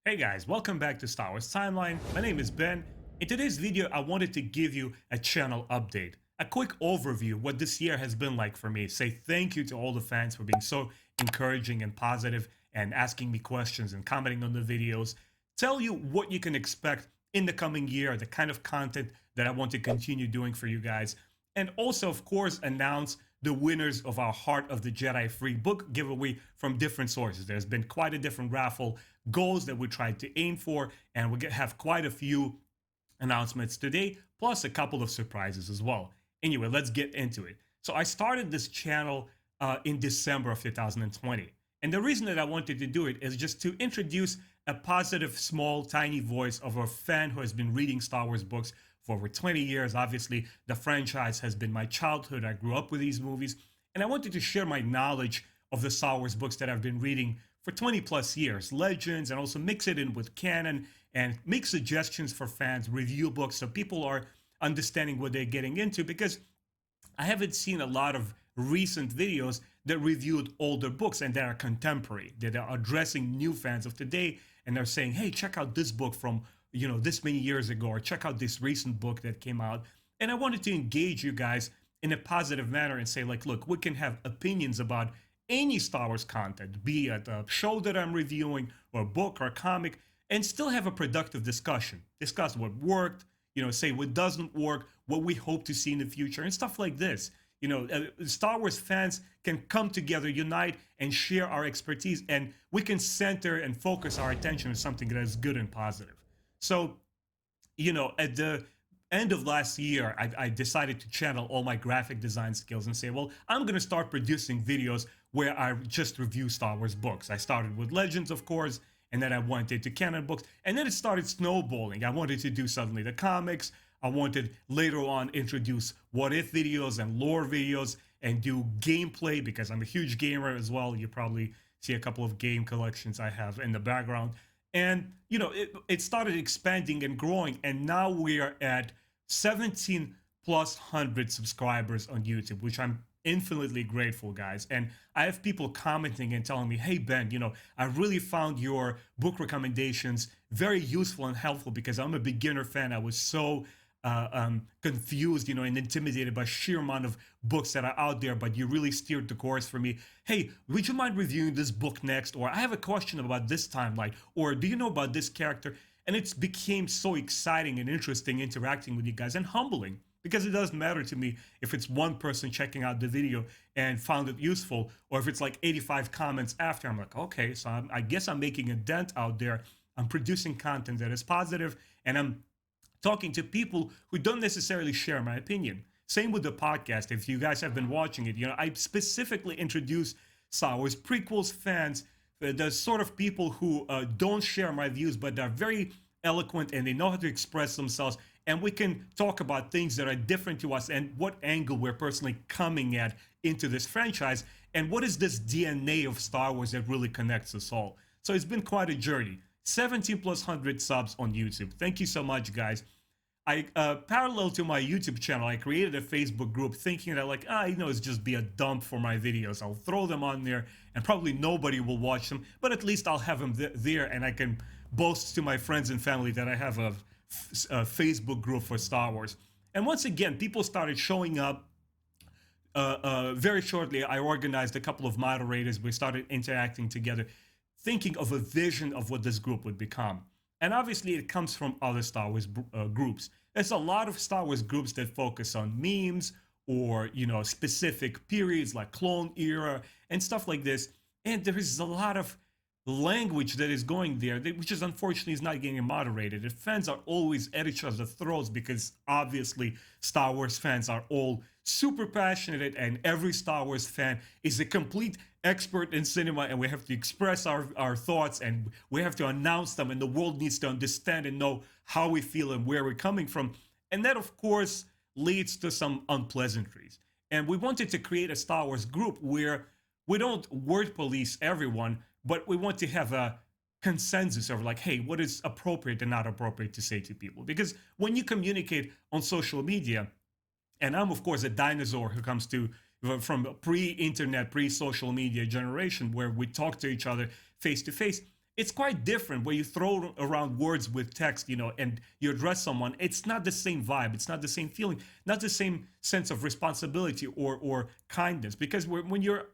Hey guys, welcome back to Star Wars Timeline. My name is Ben. In today's video, I wanted to give you a channel update, a quick overview of what this year has been like for me. Say thank you to all the fans for being so encouraging and positive and asking me questions and commenting on the videos. Tell you what you can expect in the coming year, the kind of content that I want to continue doing for you guys. And also, of course, announce the winners of our Heart of the Jedi free book giveaway from different sources. There's been quite a different raffle goals that we tried to aim for, and we have quite a few announcements today, plus a couple of surprises as well. Anyway, let's get into it. So I started this channel in December of 2020. And the reason that I wanted to do it is just to introduce a positive, small, tiny voice of a fan who has been reading Star Wars books for over 20 years. Obviously, the franchise has been my childhood. I grew up with these movies. And I wanted to share my knowledge of the Star Wars books that I've been reading for 20 plus years, legends, and also mix it in with canon and make suggestions for fans, review books so people are understanding what they're getting into, because I haven't seen a lot of recent videos that reviewed older books and that are contemporary, that are addressing new fans of today, and they're saying, hey, check out this book from, this many years ago, or check out this recent book that came out. And I wanted to engage you guys in a positive manner and say, like, look, we can have opinions about any Star Wars content, be it a show that I'm reviewing or a book or a comic, and still have a productive discussion. Discuss what worked, say what doesn't work, what we hope to see in the future, and stuff like this. Star Wars fans can come together, unite, and share our expertise, and we can center and focus our attention on something that is good and positive. So, at the end of last year, I decided to channel all my graphic design skills and say, well, I'm going to start producing videos where I just review Star Wars books. I started with Legends, of course, and then I went into canon books, and then it started snowballing. I wanted to do suddenly the comics. I wanted later on introduce what if videos and lore videos and do gameplay, because I'm a huge gamer as well. You probably see a couple of game collections I have in the background. And, it started expanding and growing, and now we are at 17 plus hundred subscribers on YouTube, which I'm infinitely grateful, guys. And I have people commenting and telling me, hey, Ben, I really found your book recommendations very useful and helpful because I'm a beginner fan. I was so confused, and intimidated by sheer amount of books that are out there, but you really steered the course for me. Hey, would you mind reviewing this book next? Or I have a question about this timeline, or do you know about this character? And it's became so exciting and interesting interacting with you guys, and humbling, because it doesn't matter to me if it's one person checking out the video and found it useful, or if it's like 85 comments after. I'm like, okay, so I guess I'm making a dent out there. I'm producing content that is positive, and I'm talking to people who don't necessarily share my opinion. Same with the podcast. If you guys have been watching it, I specifically introduce Star Wars prequels fans, the sort of people who don't share my views, but they're very eloquent and they know how to express themselves. And we can talk about things that are different to us and what angle we're personally coming at into this franchise. And what is this DNA of Star Wars that really connects us all? So it's been quite a journey. 17 plus hundred subs on YouTube. Thank you so much, guys. I parallel to my YouTube channel, I created a Facebook group thinking that it's just be a dump for my videos. I'll throw them on there and probably nobody will watch them, but at least I'll have them there and I can boast to my friends and family that I have a Facebook group for Star Wars. And once again, people started showing up. Very shortly, I organized a couple of moderators. We started interacting together, thinking of a vision of what this group would become. And obviously, it comes from other Star Wars groups. There's a lot of Star Wars groups that focus on memes or, specific periods like Clone Era and stuff like this. And there is a lot of language that is going there, which is unfortunately is not getting moderated. The fans are always at each other's throats because obviously Star Wars fans are all super passionate, and every Star Wars fan is a complete expert in cinema, and we have to express our thoughts and we have to announce them, and the world needs to understand and know how we feel and where we're coming from. And that, of course, leads to some unpleasantries. And we wanted to create a Star Wars group where we don't word police everyone, but we want to have a consensus over like, hey, what is appropriate and not appropriate to say to people? Because when you communicate on social media, and I'm, of course, a dinosaur who comes from pre-internet, pre-social media generation where we talk to each other face to face, it's quite different where you throw around words with text, and you address someone. It's not the same vibe. It's not the same feeling, not the same sense of responsibility or kindness. Because when you're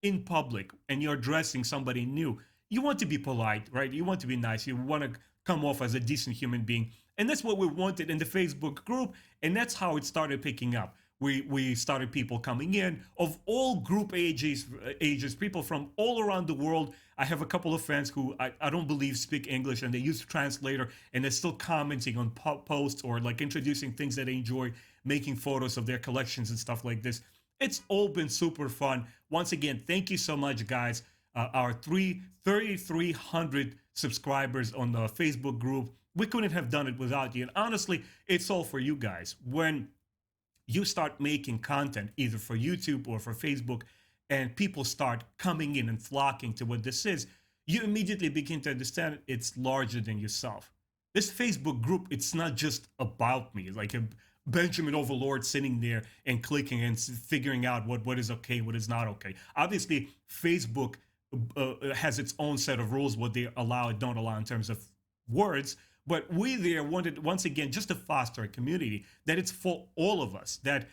in public and you're addressing somebody new, you want to be polite, right? You want to be nice. You want to come off as a decent human being. And that's what we wanted in the Facebook group. And that's how it started picking up. We started people coming in of all group ages, people from all around the world. I have a couple of friends who I don't believe speak English, and they use translator, and they're still commenting on posts or like introducing things that they enjoy, making photos of their collections and stuff like this. It's all been super fun. Once again, thank you so much, guys. Our 3,300 subscribers on the Facebook group. We couldn't have done it without you. And honestly, it's all for you guys. When you start making content either for YouTube or for Facebook, and people start coming in and flocking to what this is, you immediately begin to understand it's larger than yourself. This Facebook group, it's not just about me, like a Benjamin Overlord sitting there and clicking and figuring out what is okay, what is not okay. Obviously, Facebook has its own set of rules, what they allow and don't allow in terms of words. But we there wanted, once again, just to foster a community that it's for all of us, that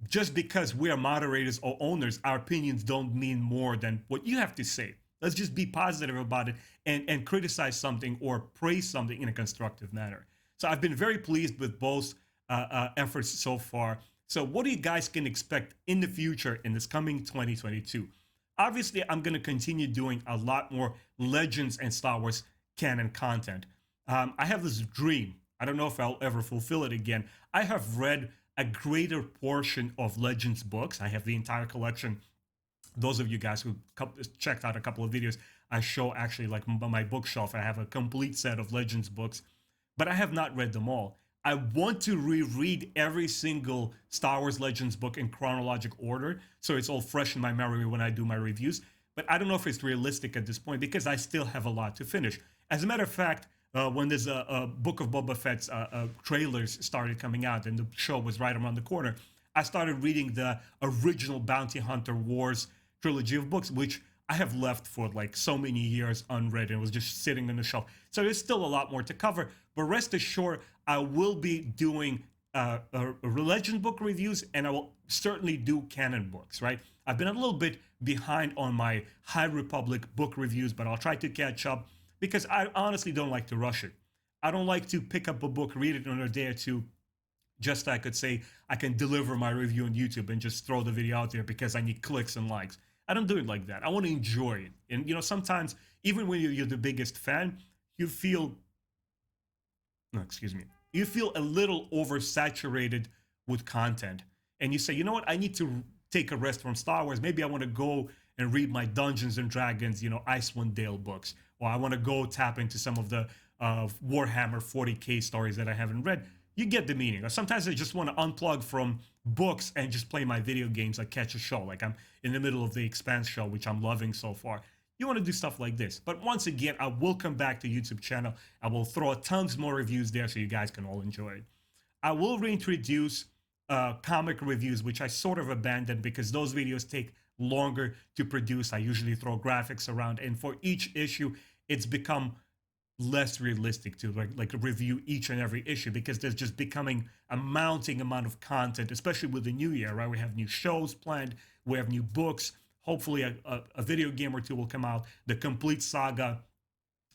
just because we are moderators or owners, our opinions don't mean more than what you have to say. Let's just be positive about it and criticize something or praise something in a constructive manner. So I've been very pleased with both efforts so far. So what do you guys can expect in the future in this coming 2022? Obviously, I'm going to continue doing a lot more Legends and Star Wars canon content. I have this dream. I don't know if I'll ever fulfill it again. I have read a greater portion of Legends books. I have the entire collection. Those of you guys who checked out a couple of videos, I show actually like my bookshelf. I have a complete set of Legends books, but I have not read them all. I want to reread every single Star Wars Legends book in chronological order, so it's all fresh in my memory when I do my reviews. But I don't know if it's realistic at this point because I still have a lot to finish. As a matter of fact, when there's a Book of Boba Fett's trailers started coming out and the show was right around the corner, I started reading the original Bounty Hunter Wars trilogy of books, which I have left for like so many years unread and was just sitting on the shelf. So there's still a lot more to cover, but rest assured, I will be doing Legend book reviews, and I will certainly do canon books, right? I've been a little bit behind on my High Republic book reviews, but I'll try to catch up because I honestly don't like to rush it. I don't like to pick up a book, read it in a day or two, just I could say I can deliver my review on YouTube and just throw the video out there because I need clicks and likes. I don't do it like that. I want to enjoy it. And, sometimes, even when you're the biggest fan, you feel, no, excuse me, you feel a little oversaturated with content. And you say, you know what, I need to take a rest from Star Wars. Maybe I want to go and read my Dungeons and Dragons, Icewind Dale books. Or I want to go tap into some of the Warhammer 40K stories that I haven't read. You get the meaning. Or sometimes I just want to unplug from books and just play my video games, like catch a show. Like I'm in the middle of the Expanse show, which I'm loving so far. You want to do stuff like this. But once again, I will come back to YouTube channel. I will throw tons more reviews there so you guys can all enjoy it. I will reintroduce comic reviews, which I sort of abandoned because those videos take longer to produce. I usually throw graphics around, and for each issue, it's become less realistic to like review each and every issue because there's just becoming a mounting amount of content, especially with the new year, right? We have new shows planned, we have new books, hopefully a video game or two will come out, the complete saga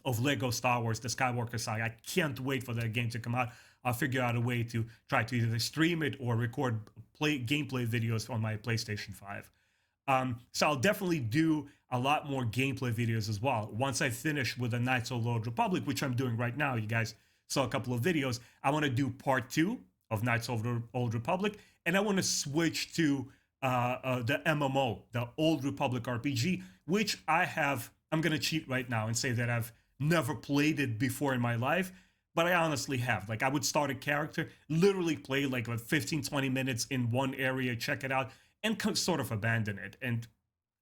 of Lego Star Wars, the Skywalker saga. I can't wait for that game to come out. I'll figure out a way to try to either stream it or record gameplay videos on my PlayStation 5. So I'll definitely do a lot more gameplay videos as well. Once I finish with the Knights of the Old Republic, which I'm doing right now, you guys saw a couple of videos, I want to do part 2 of Knights of the Old Republic, and I want to switch to the MMO, the Old Republic RPG, which I'm going to cheat right now and say that I've never played it before in my life, but I honestly have. Like, I would start a character, literally play like 15, 20 minutes in one area, check it out, and sort of abandon it. And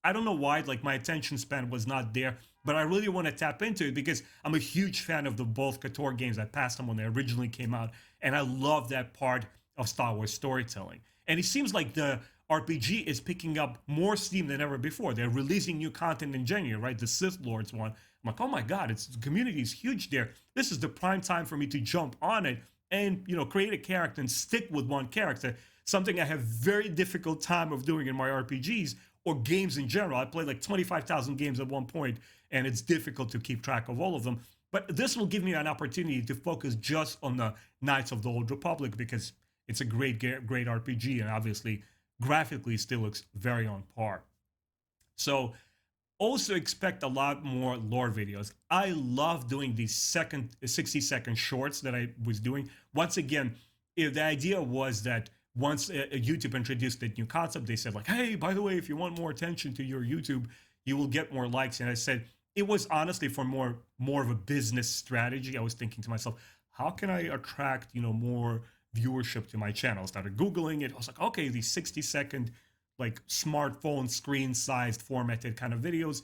I don't know why, like my attention span was not there, but I really want to tap into it because I'm a huge fan of both KOTOR games. I passed them when they originally came out, and I love that part of Star Wars storytelling. And it seems like the RPG is picking up more steam than ever before. They're releasing new content in January, right? The Sith Lords one I'm like, oh my God, the community is huge there. This is the prime time for me to jump on it and, create a character and stick with one character. Something I have very difficult time of doing in my RPGs or games in general. I played like 25,000 games at one point, and it's difficult to keep track of all of them. But this will give me an opportunity to focus just on the Knights of the Old Republic, because it's a great RPG, and obviously graphically still looks very on par. So also expect a lot more lore videos. I love doing these 60-second shorts that I was doing. Once again, the idea was that once YouTube introduced that new concept, they said like, hey, by the way, if you want more attention to your YouTube, you will get more likes. And I said, it was honestly for more of a business strategy. I was thinking to myself, how can I attract, more viewership to my channel? I started Googling it. I was like, okay, these 60-second, like smartphone screen sized formatted kind of videos.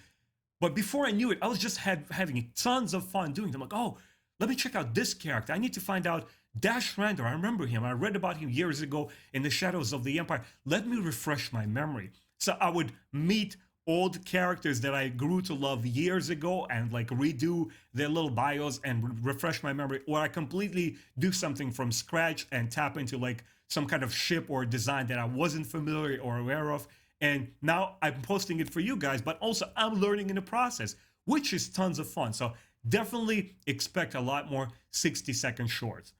But before I knew it, I was just having tons of fun doing them. Like, oh, let me check out this character. I need to find out Dash Randor. I remember him. I read about him years ago in the Shadows of the Empire. Let me refresh my memory. So I would meet old characters that I grew to love years ago and like redo their little bios and refresh my memory, or I completely do something from scratch and tap into like some kind of ship or design that I wasn't familiar or aware of. And now I'm posting it for you guys, but also I'm learning in the process, which is tons of fun. So definitely expect a lot more 60-second shorts.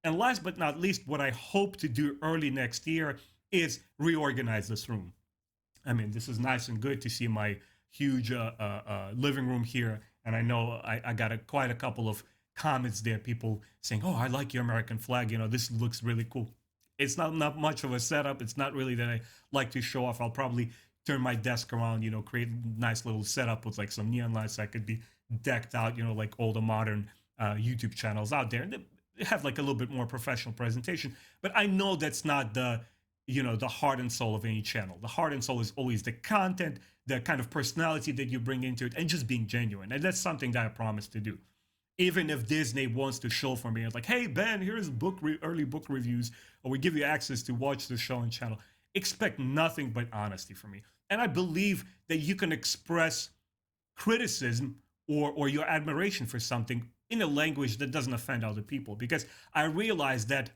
And last but not least, what I hope to do early next year is reorganize this room. I mean, this is nice and good to see my huge living room here. And I know I got quite a couple of comments there, people saying, oh, I like your American flag. This looks really cool. It's not much of a setup. It's not really that I like to show off. I'll probably turn my desk around, create a nice little setup with like some neon lights so I could be decked out, like all the modern YouTube channels out there. And they have like a little bit more professional presentation. But I know that's not the heart and soul of any channel. The heart and soul is always the content, the kind of personality that you bring into it, and just being genuine. And that's something that I promise to do. Even if Disney wants to show for me, it's like, hey, Ben, here's early book reviews, or we give you access to watch the show and channel. Expect nothing but honesty from me. And I believe that you can express criticism or your admiration for something in a language that doesn't offend other people. Because I realize that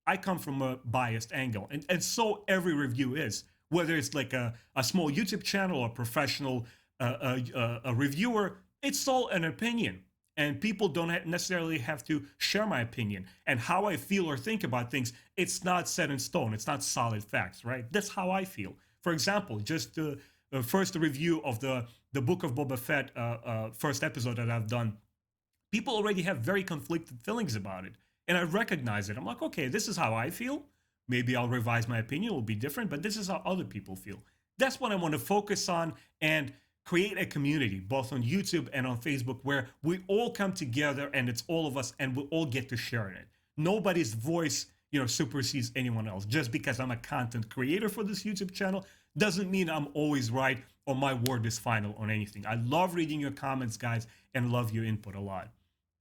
I come from a biased angle, and so every review is, whether it's like a small YouTube channel or professional a reviewer, it's all an opinion. And people don't necessarily have to share my opinion. And how I feel or think about things, it's not set in stone. It's not solid facts, right? That's how I feel. For example, just the first review of the Book of Boba Fett first episode that I've done, people already have very conflicted feelings about it. And I recognize it. I'm like, okay, this is how I feel. Maybe I'll revise my opinion. It will be different, but this is how other people feel. That's what I want to focus on and create a community, both on YouTube and on Facebook, where we all come together and it's all of us and we all get to share in it. Nobody's voice, supersedes anyone else. Just because I'm a content creator for this YouTube channel doesn't mean I'm always right or my word is final on anything. I love reading your comments, guys, and love your input a lot.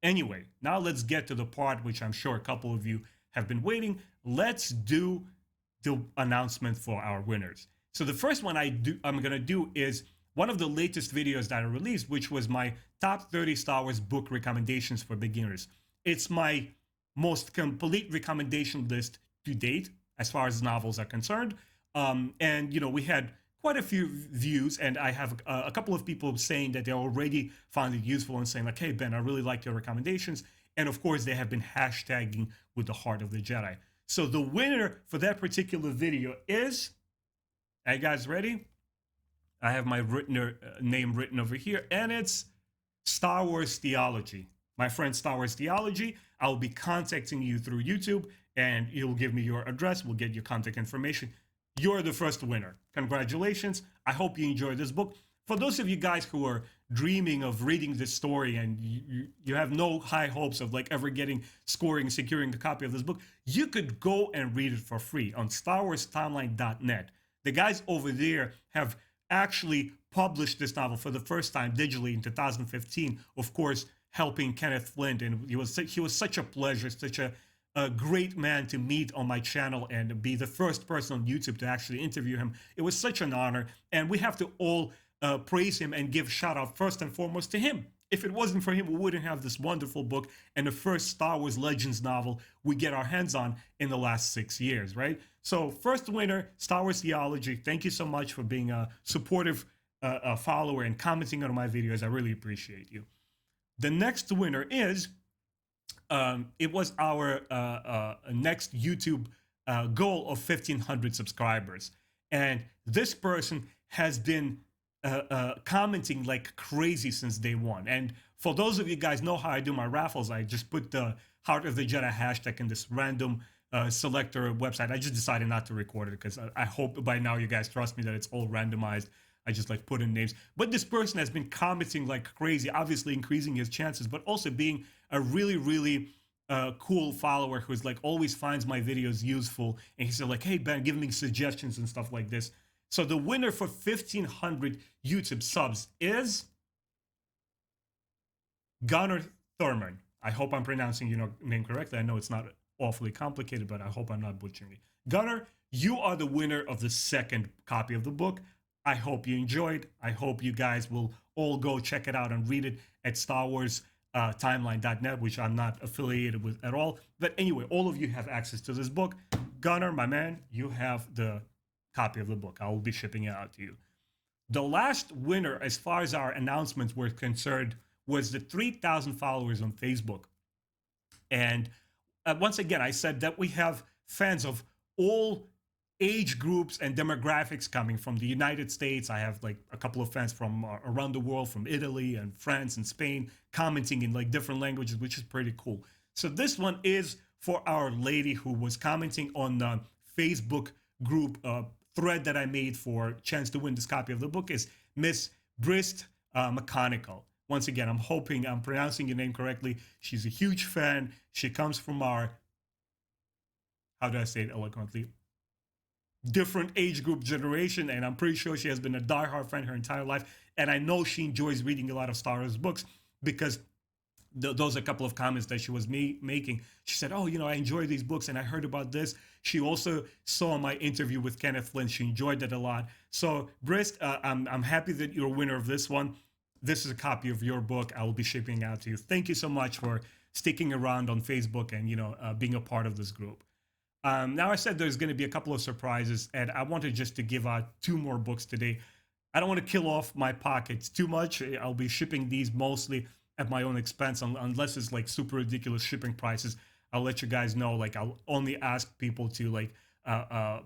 Anyway, now let's get to the part which I'm sure a couple of you have been waiting. Let's do the announcement for our winners. So the first one I'm going to do is one of the latest videos that I released, which was my top 30 Star Wars book recommendations for beginners. It's my most complete recommendation list to date as far as novels are concerned. And we had quite a few views, and I have a couple of people saying that they already found it useful and saying like, hey, Ben, I really like your recommendations. And of course, they have been hashtagging with the Heart of the Jedi. So the winner for that particular video is, are you guys ready? I have my name written over here, and it's Star Wars Theology. My friend Star Wars Theology, I'll be contacting you through YouTube, and you'll give me your address. We'll get your contact information. You're the first winner. Congratulations. I hope you enjoy this book. For those of you guys who are dreaming of reading this story and you have no high hopes of like ever securing a copy of this book, you could go and read it for free on StarWarsTimeline.net. The guys over there have actually published this novel for the first time digitally in 2015, of course, helping Kenneth Flint. And he was such a pleasure, such a great man to meet on my channel and be the first person on YouTube to actually interview him. It was such an honor. And we have to all praise him and give shout out first and foremost to him. If it wasn't for him, we wouldn't have this wonderful book and the first Star Wars Legends novel we get our hands on in the last 6 years, right? So, first winner, Star Wars Theology. Thank you so much for being a supportive follower and commenting on my videos. I really appreciate you. The next winner is it was our next YouTube goal of 1,500 subscribers. And this person has been commenting like crazy since day one. And for those of you guys know how I do my raffles, I just put the Heart of the Jedi hashtag in this random selector website. I just decided not to record it because I hope by now you guys trust me that it's all randomized. I just like put in names. But this person has been commenting like crazy, obviously increasing his chances, but also being a really, really cool follower who's like always finds my videos useful. And he said like, hey, Ben, give me suggestions and stuff like this. So the winner for 1,500 YouTube subs is Gunnar Thurman. I hope I'm pronouncing your name correctly. I know it's not awfully complicated, but I hope I'm not butchering it. Gunnar, you are the winner of the second copy of the book. I hope you enjoyed. I hope you guys will all go check it out and read it at StarWarsTimeline.net, which I'm not affiliated with at all. But anyway, all of you have access to this book. Gunnar, my man, you have the copy of the book. I will be shipping it out to you. The last winner, as far as our announcements were concerned, was the 3,000 followers on Facebook. And once again, I said that we have fans of all age groups and demographics coming from the United States. I have like a couple of fans from around the world, from Italy and France and Spain, commenting in like different languages, which is pretty cool. So this one is for our lady who was commenting on the Facebook group thread that I made for chance to win this copy of the book, is Miss Brist McConical. Once again, I'm hoping I'm pronouncing your name correctly. She's a huge fan. She comes from our, how do I say it eloquently, different age group generation, and I'm pretty sure she has been a diehard fan her entire life. And I know she enjoys reading a lot of Star Wars books because those are a couple of comments that she was making. She said, oh, I enjoy these books and I heard about this. She also saw my interview with Kenneth Flynn. She enjoyed that a lot. So Brist, I'm happy that you're a winner of this one. This is a copy of your book. I will be shipping out to you. Thank you so much for sticking around on Facebook and being a part of this group. Now I said there's going to be a couple of surprises, and I wanted just to give out 2 more books today. I don't want to kill off my pockets too much. I'll be shipping these mostly at my own expense, unless it's like super ridiculous shipping prices. I'll let you guys know. Like I'll only ask people to like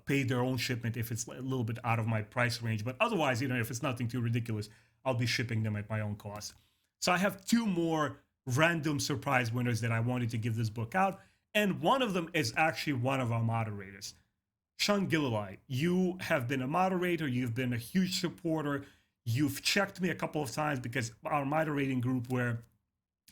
pay their own shipment if it's a little bit out of my price range. But otherwise, if it's nothing too ridiculous, I'll be shipping them at my own cost. So I have 2 more random surprise winners that I wanted to give this book out. And one of them is actually one of our moderators. Sean Gillilei, you have been a moderator. You've been a huge supporter. You've checked me a couple of times because our moderating group, where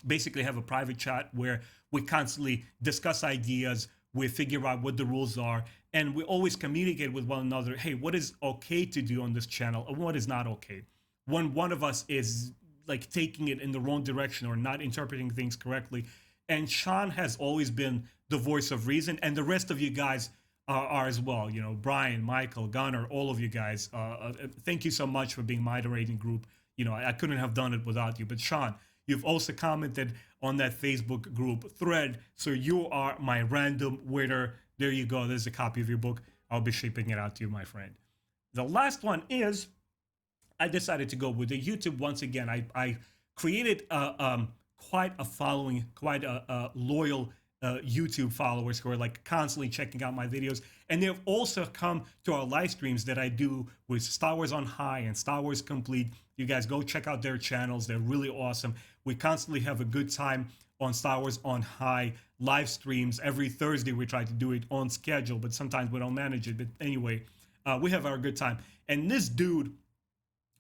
basically have a private chat where we constantly discuss ideas, we figure out what the rules are, and we always communicate with one another, hey, what is okay to do on this channel and what is not okay. When one of us is like taking it in the wrong direction or not interpreting things correctly. And Sean has always been the voice of reason, and the rest of you guys are as well. Brian, Michael, Gunnar, all of you guys. Thank you so much for being moderating group. I couldn't have done it without you. But Sean, you've also commented on that Facebook group thread, so you are my random winner. There you go. There's a copy of your book. I'll be shipping it out to you, my friend. The last one is, I decided to go with the YouTube once again. I created quite a following, quite a loyal YouTube followers who are like constantly checking out my videos. And they've also come to our live streams that I do with Star Wars on High and Star Wars Complete. You guys go check out their channels. They're really awesome. We constantly have a good time on Star Wars on High live streams. Every Thursday we try to do it on schedule, but sometimes we don't manage it. But anyway, we have our good time. And this dude,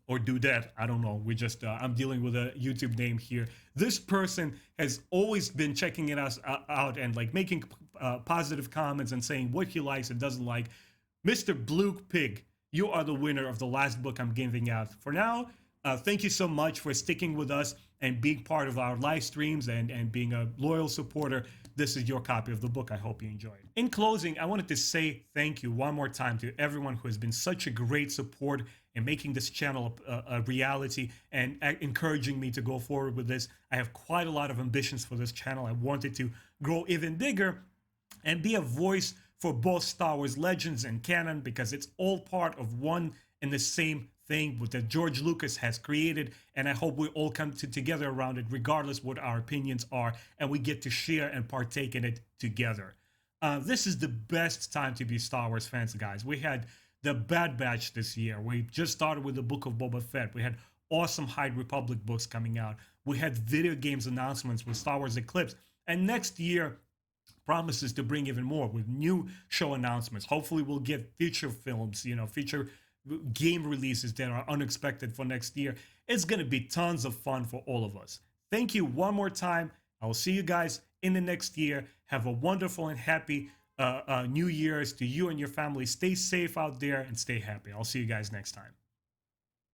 or dudette, I don't know. We just, I'm dealing with a YouTube name here. This person has always been checking us out and like making positive comments and saying what he likes and doesn't like. Mr. Blue Pig, you are the winner of the last book I'm giving out. For now, thank you so much for sticking with us and being part of our live streams and being a loyal supporter, this is your copy of the book. I hope you enjoyed. In closing, I wanted to say thank you one more time to everyone who has been such a great support in making this channel a reality and encouraging me to go forward with this. I have quite a lot of ambitions for this channel. I wanted to grow even bigger and be a voice for both Star Wars Legends and canon, because it's all part of one and the same thing that George Lucas has created, and I hope we all come together around it, regardless what our opinions are, and we get to share and partake in it together. This is the best time to be Star Wars fans, guys. We had the Bad Batch this year. We just started with the Book of Boba Fett. We had awesome High Republic books coming out. We had video games announcements with Star Wars Eclipse, and next year promises to bring even more with new show announcements. Hopefully we'll get feature films, feature game releases that are unexpected for next year. It's going to be tons of fun for all of us. Thank you one more time. I will see you guys in the next year. Have a wonderful and happy New Year's to you and your family. Stay safe out there and stay happy. I'll see you guys next time.